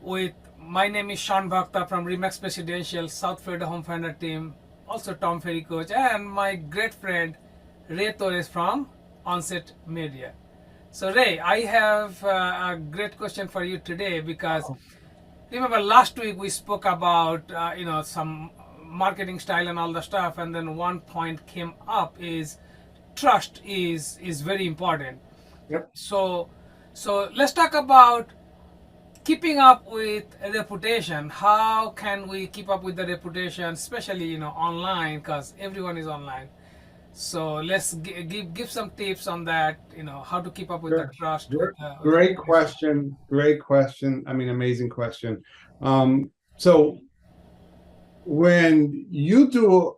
with my name is Sean Bhakta from Remax Presidential, South Florida Home Finder team, also Tom Ferry coach, and my great friend Ray Torres from Onset Media. So Ray, I have a great question for you today because remember last week we spoke about some marketing style and all the stuff, and then one point came up is trust is very important. Yep. So let's talk about keeping up with a reputation. How can we keep up with the reputation, especially online, because everyone is online. So let's give some tips on that, how to keep up with the Sure. trust with the Great reputation. question. Great question. I mean, amazing question. So when you do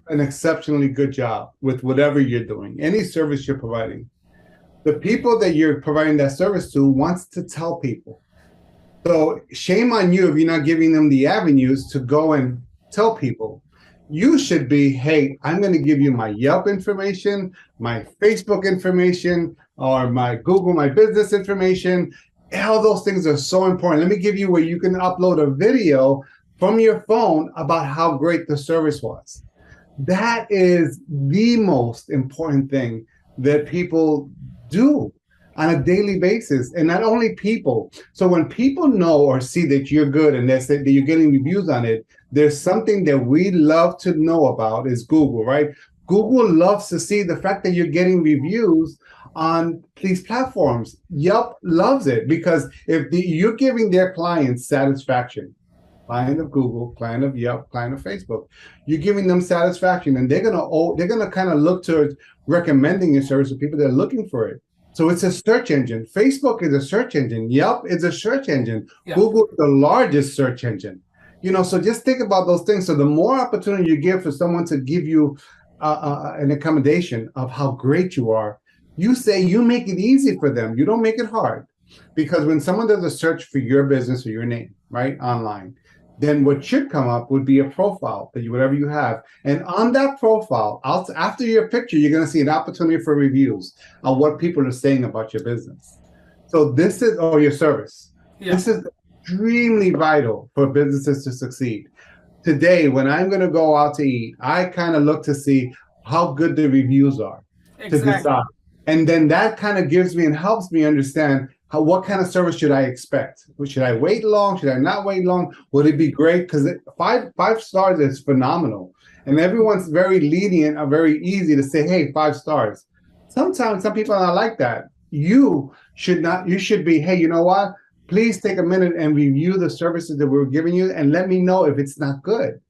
an exceptionally good job with whatever you're doing, any service you're providing, the people that you're providing that service to wants to tell people. So shame on you if you're not giving them the avenues to go and tell people. You should be, hey, I'm going to give you my Yelp information, my Facebook information, or my Google My Business information. All those things are so important. Let me give you where you can upload a video from your phone about how great the service was. That is the most important thing that people do on a daily basis. And not only people. So when people know or see that you're good and that you're getting reviews on it, there's something that we love to know about is Google, right? Google loves to see the fact that you're getting reviews on these platforms. Yelp loves it because if you're giving their clients satisfaction, client of Google, client of Yelp, client of Facebook. You're giving them satisfaction, and they're gonna kind of look towards recommending your service to people that are looking for it. So it's a search engine. Facebook is a search engine. Yelp is a search engine. Yeah, Google is the largest search engine. So just think about those things. So the more opportunity you give for someone to give you an accommodation of how great you are, you make it easy for them. You don't make it hard, because when someone does a search for your business or your name, right, online, then what should come up would be a profile that whatever you have. And on that profile, after your picture, you're going to see an opportunity for reviews on what people are saying about your business. So this is, or your service. yeah, This is extremely vital for businesses to succeed. Today, when I'm going to go out to eat, I kind of look to see how good the reviews are to exactly. decide. And then that kind of gives me and helps me understand what kind of service should I expect? Should I wait long? Should I not wait long? Would it be great? Because five stars is phenomenal, and everyone's very lenient or very easy to say, "Hey, 5 stars." Sometimes some people are not like that. You should not. You should be, "Hey, you know what? Please take a minute and review the services that we're giving you, and let me know if it's not good."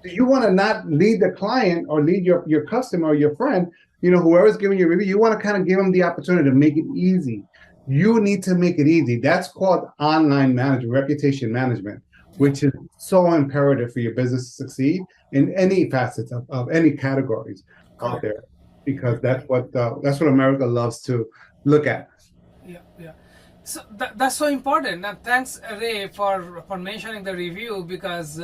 So you want to not lead the client or lead your customer or your friend, whoever's giving you a review. You want to kind of give them the opportunity to make it easy. You need to make it easy. That's called online management, reputation management, Yeah, which is so imperative for your business to succeed in any facets of any categories out correct. there, because Correct. that's what America loves to look at. Yeah, yeah. So that's so important. And thanks, Ray, for mentioning the review because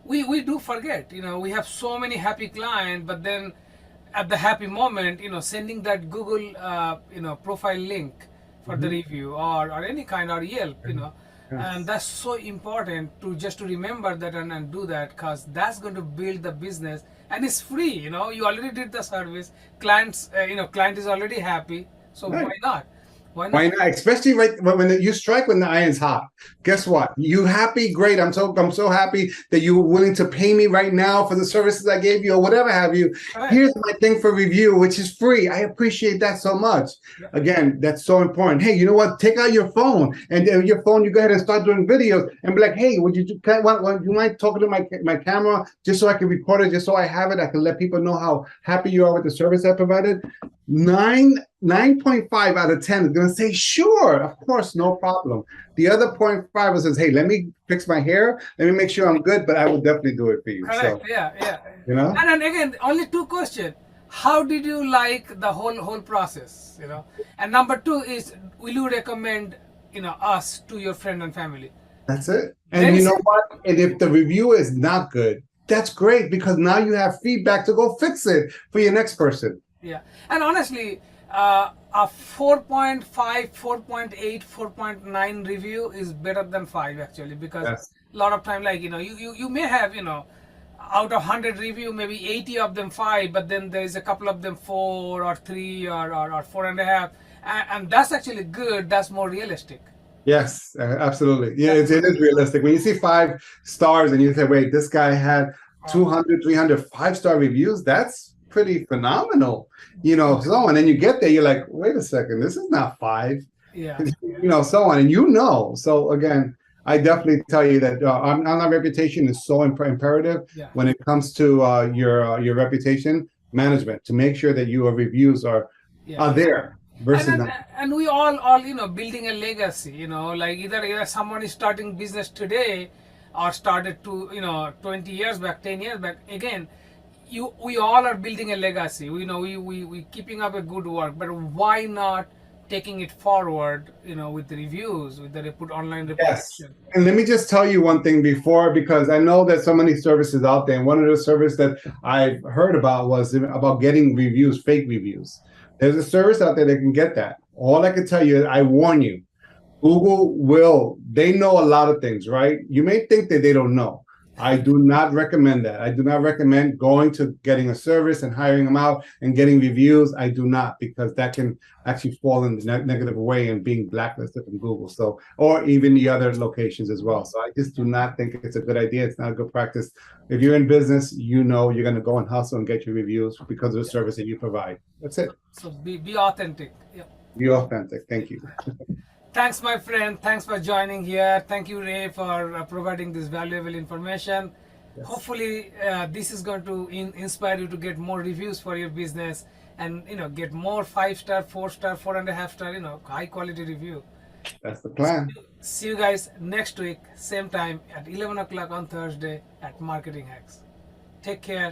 we do forget. We have so many happy clients, but then at the happy moment, sending that Google profile link for the Mhm. review or any kind or Yelp, and Yes. that's so important to remember that and do that because that's going to build the business and it's free. You already did the service. Client is already happy, so Right. why not? Why Why not? not? Especially right when you strike when the iron's hot. Guess what? You happy? Great. I'm so happy that you were willing to pay me right now for the services I gave you or whatever have you. Correct. Here's my thing for review, which is free. I appreciate that so much. Yeah. Again, that's so important. Hey, you know what? Take out your phone and your phone. You go ahead and start doing videos and be like, hey, would you you mind talking to my camera just so I can record it, just so I have it? I can let people know how happy you are with the service I provided. 9.5 out of 10 is going to say, sure, of course, no problem. The other 0.5 says, hey, let me fix my hair. Let me make sure I'm good, but I will definitely do it for you. Correct. So, Yeah. Yeah. you know, And then again, only two questions. How did you like the whole process? And number two is, will you recommend us to your friend and family? that's it. And Very you know simple. what? And if the review is not good, that's great, because now you have feedback to go fix it for your next person. Yeah. And honestly, a 4.5, 4.8, 4.9 review is better than 5 actually, because Yes. a lot of time, like, you may have, out of 100 review, maybe 80 of them 5, but then there is a couple of them 4 or 3 or 4.5, and that's actually good. That's more realistic. Yes, absolutely. Yeah, That's it more is realistic. When you see 5 stars and you say, wait, this guy had 200, 300 5-star reviews, that's pretty phenomenal. So on. And you get there, you're like, wait a second, this is not 5, Yeah. so on. And so again, I definitely tell you that online reputation is so imperative Yeah. when it comes to your reputation management, to make sure that your reviews are Yeah. there versus and, not. and and we all building a legacy, like either someone is starting business today or started 20 years back, 10 years back. Again, we all are building a legacy. We keeping up a good work, but why not taking it forward, with the reviews, with the online Yes. reputation. And let me just tell you one thing before, because I know that so many services out there. And one of the services that I've heard about was about getting reviews, fake reviews. There's a service out there that can get that. All I can tell you, I warn you, they know a lot of things, right? You may think that they don't know. I do not recommend that. I do not recommend going to getting a service and hiring them out and getting reviews. I do not, because that can actually fall in the negative way and being blacklisted from Google. So, or even the other locations as well. So I just do not think it's a good idea. It's not a good practice. If you're in business, you're going to go and hustle and get your reviews because of the service that you provide. That's it. So be authentic. Yeah. Be authentic. Thank you. Thanks, my friend. Thanks for joining here. Thank you, Ray, for providing this valuable information. Yes. Hopefully, this is going to inspire you to get more reviews for your business, and get more 5-star, 4-star, 4.5-star, high quality review. That's the plan. See you guys next week, same time at 11 o'clock on Thursday at Marketing Hacks. Take care.